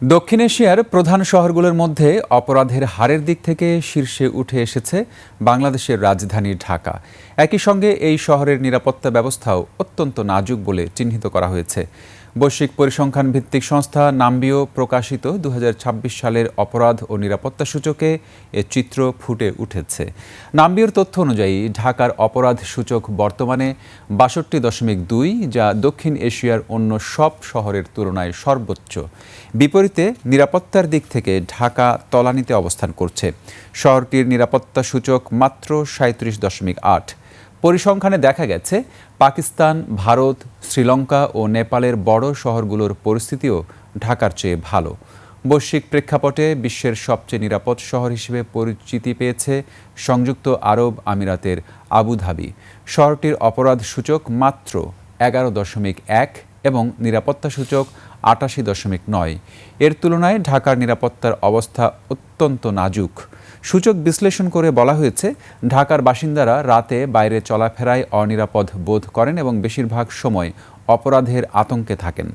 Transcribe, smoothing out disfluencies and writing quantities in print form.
দক্ষিণ এশিয়ার প্রধান শহরগুলোর মধ্যে অপরাধের হারের দিক থেকে শীর্ষে উঠে এসেছে বাংলাদেশের রাজধানী ঢাকা। একই সঙ্গে এই শহরের নিরাপত্তা ব্যবস্থাও অত্যন্ত নাজুক বলে চিহ্নিত করা হয়েছে। বৈশ্বিক পরিসংখ্যান ভিত্তিক সংস্থা নামবিও প্রকাশিত ২০২৬ সালের অপরাধ ও নিরাপত্তা সূচকে এ চিত্র ফুটে উঠেছে। নামবিওর তথ্য অনুযায়ী ঢাকার অপরাধ সূচক বর্তমানে ৬২.২, যা দক্ষিণ এশিয়ার অন্য সব শহরের তুলনায় সর্বোচ্চ। বিপরীতে নিরাপত্তার দিক থেকে ঢাকা তলানিতে অবস্থান করছে। শহরটির নিরাপত্তা সূচক মাত্র ৩৭.৮। পরিসংখ্যানে দেখা গেছে পাকিস্তান, ভারত, শ্রীলঙ্কা ও নেপালের বড় শহরগুলোর পরিস্থিতিও ঢাকার চেয়ে ভালো। বৈশ্বিক প্রেক্ষাপটে বিশ্বের সবচেয়ে নিরাপদ শহর হিসেবে পরিচিতি পেয়েছে সংযুক্ত আরব আমিরাতের আবুধাবি। শহরটির অপরাধ সূচক মাত্র ১১.১ এবং নিরাপত্তা সূচক ৮৮.৯। এর তুলনায় ঢাকার নিরাপত্তার অবস্থা অত্যন্ত নাজুক। সূচক বিশ্লেষণ করে বলা হয়েছে, ঢাকার বাসিন্দারা রাতে বাইরে চলাফেরায় অনিরাপদ বোধ করেন এবং বেশিরভাগ সময় অপরাধের আতঙ্কে থাকেন।